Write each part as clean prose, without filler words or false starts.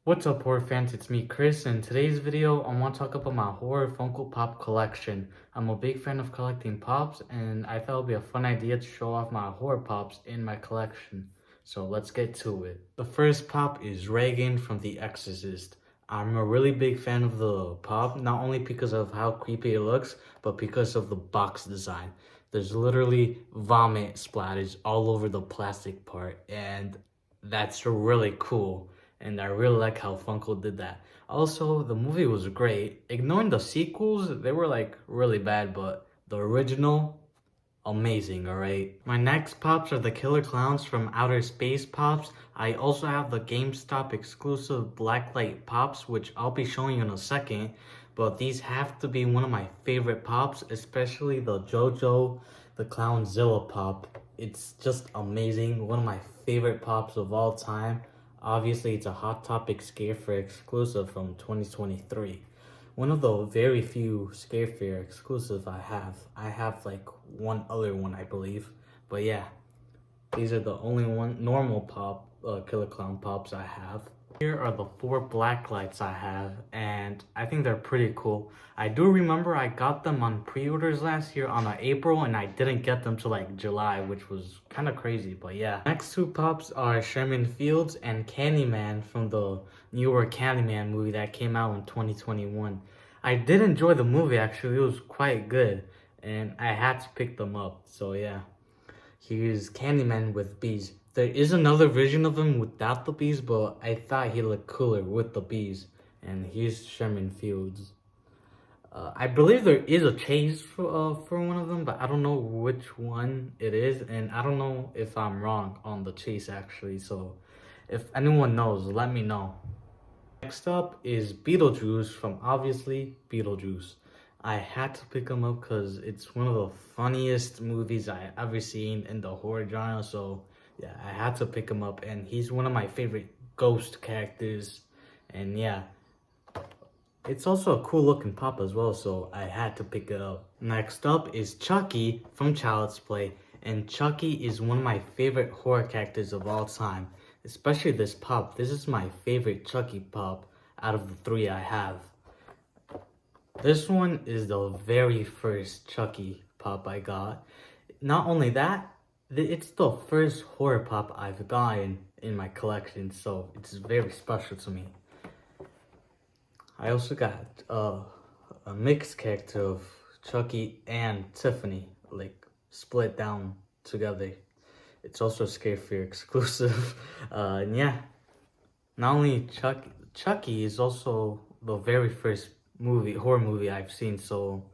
What's up, horror fans? It's me, Chris. In today's video, I want to talk about my Horror Funko Pop collection. I'm a big fan of collecting pops, and I thought it would be a fun idea to show off my horror pops in my collection. So let's get to it. The first pop is Reagan from The Exorcist. I'm a really big fan of the pop, not only because of how creepy it looks, but because of the box design. There's literally vomit splatters all over the plastic part, and that's really cool. And I really like how Funko did that. Also, the movie was great. Ignoring the sequels, they were like really bad, but the original, amazing, alright? My next pops are the Killer Clowns from Outer Space pops. I also have the GameStop exclusive Blacklight pops, which I'll be showing you in a second. But these have to be one of my favorite pops, especially the JoJo the Clownzilla pop. It's just amazing. One of my favorite pops of all time. Obviously, it's a Hot Topic Scare Fair exclusive from 2023. One of the very few Scare Fair exclusives I have. I have like one other one, I believe. But yeah, these are the only one normal pop, Killer Clown pops I have. Here are the 4 black lights I have, and I think they're pretty cool. I do remember I got them on pre-orders last year on April, and I didn't get them till like July, which was kind of crazy, but yeah. Next 2 pops are Sherman Fields and Candyman from the newer Candyman movie that came out in 2021. I did enjoy the movie, actually. It was quite good, and I had to pick them up, so yeah. Here's Candyman with bees. There is another version of him without the bees, but I thought he looked cooler with the bees. And here's Sherman Fields. I believe there is a chase for one of them, but I don't know which one it is, and I don't know if I'm wrong on the chase actually. So, if anyone knows, let me know. Next up is Beetlejuice from obviously Beetlejuice. I had to pick him up because it's one of the funniest movies I ever seen in the horror genre. So yeah, I had to pick him up, and he's one of my favorite ghost characters. And yeah, it's also a cool looking pop as well, so I had to pick it up. Next up is Chucky from Child's Play, and Chucky is one of my favorite horror characters of all time, especially this pop. This is my favorite Chucky pop out of the 3 I have. This one is the very first Chucky pop I got. Not only that, it's the first horror pop I've gotten in my collection, so it's very special to me. I also got a mixed character of Chucky and Tiffany, like split down together. It's also a Scare Fear exclusive. And yeah, not only Chucky is also the very first horror movie I've seen, so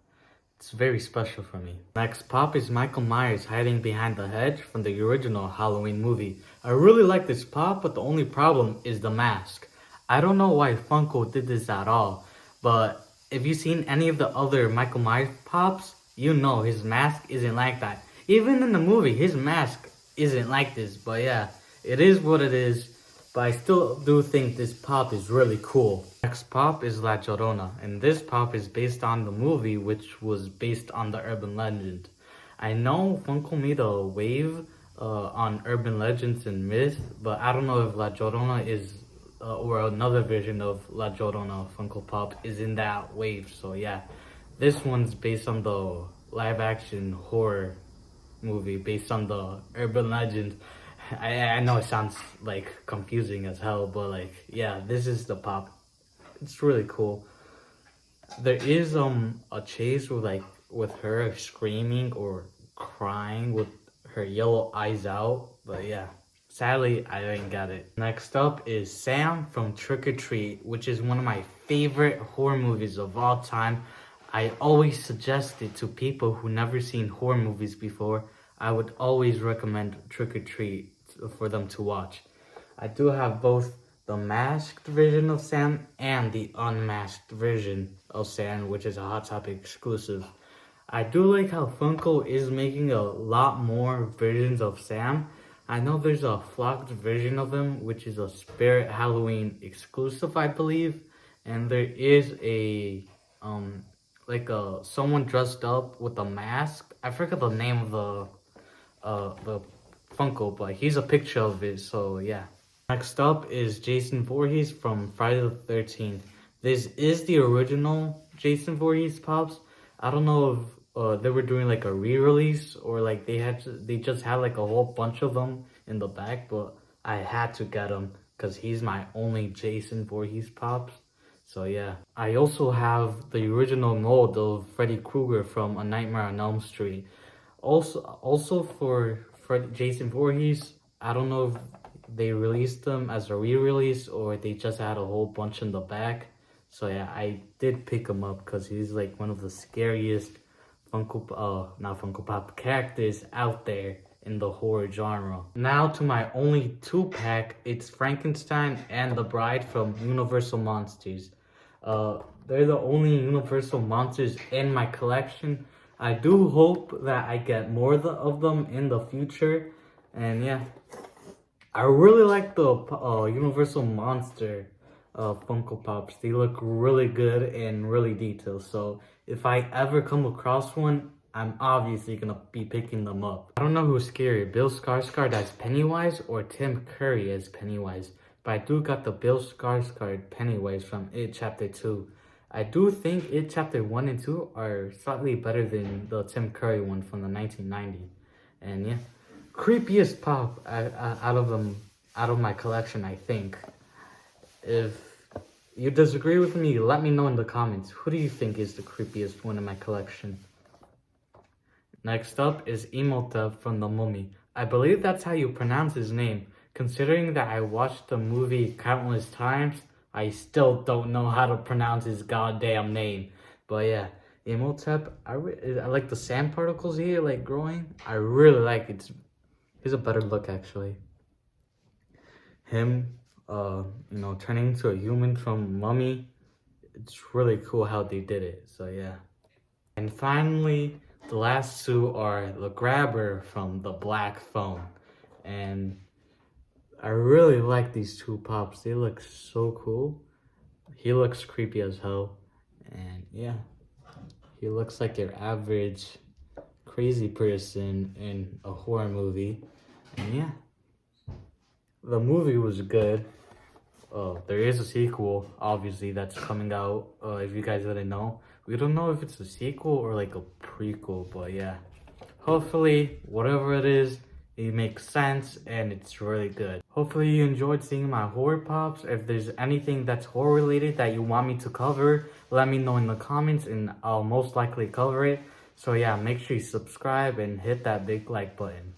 it's very special for me. Next pop is Michael Myers hiding behind the hedge from the original Halloween movie. I really like this pop, but the only problem is the mask. I don't know why Funko did this at all, but if you've seen any of the other Michael Myers pops, you know his mask isn't like that. Even in the movie, his mask isn't like this, but yeah, it is what it is. But I still do think this pop is really cool. Next pop is La Llorona, and this pop is based on the movie, which was based on the urban legend. I know Funko made a wave on urban legends and myths, but I don't know if La Llorona is, or another version of La Llorona Funko Pop is in that wave. So yeah, this one's based on the live action horror movie, based on the urban legend. I know it sounds like confusing as hell, but like, yeah, this is the pop. It's really cool. There is a chase with her screaming or crying with her yellow eyes out, but yeah, sadly I didn't get it. Next up is Sam from Trick or Treat, which is one of my favorite horror movies of all time. I always suggest it to people who never seen horror movies before. I would always recommend Trick or Treat for them to watch. I do have both the masked version of Sam and the unmasked version of Sam, which is a Hot Topic exclusive. I do like how Funko is making a lot more versions of Sam. I know there's a flocked version of him, which is a Spirit Halloween exclusive, I believe. And there is a someone dressed up with a mask. I forget the name of the Funko, but he's a picture of it, so yeah. Next up is Jason Voorhees from Friday the 13th. This is the original Jason Voorhees Pops. I don't know if they were doing like a re-release or like they just had like a whole bunch of them in the back, but I had to get him because he's my only Jason Voorhees Pops. So yeah. I also have the original mold of Freddy Krueger from A Nightmare on Elm Street. Also for Jason Voorhees, I don't know if they released them as a re-release or they just had a whole bunch in the back. So yeah, I did pick him up because he's like one of the scariest not Funko Pop characters out there in the horror genre. Now to my only 2-pack, it's Frankenstein and the Bride from Universal Monsters. They're the only Universal Monsters in my collection. I do hope that I get more of them in the future. And yeah, I really like the Universal Monster Funko Pops. They look really good and really detailed. So if I ever come across one, I'm obviously gonna be picking them up. I don't know who's scarier, Bill Skarsgård as Pennywise or Tim Curry as Pennywise. But I do got the Bill Skarsgård Pennywise from It Chapter 2. I do think It Chapter 1 and 2 are slightly better than the Tim Curry one from the 1990. And yeah, creepiest pop out of my collection, I think. If you disagree with me, let me know in the comments. Who do you think is the creepiest one in my collection? Next up is Imhotep from The Mummy. I believe that's how you pronounce his name. Considering that I watched the movie countless times, I still don't know how to pronounce his goddamn name. But yeah, Imhotep, I like the sand particles here, like growing. I really like it. Here's a better look, actually. Him, turning into a human from Mummy. It's really cool how they did it. So yeah. And finally, the last two are the Grabber from the Black Phone. And I really like these two pops. They look so cool. He looks creepy as hell. And yeah, he looks like your average crazy person in a horror movie. And yeah, the movie was good. There is a sequel, obviously, that's coming out. If you guys didn't know, we don't know if it's a sequel or like a prequel, but yeah, hopefully, whatever it is, it makes sense and it's really good. Hopefully you enjoyed seeing my horror pops. If there's anything that's horror related that you want me to cover, let me know in the comments and I'll most likely cover it. So yeah, make sure you subscribe and hit that big like button.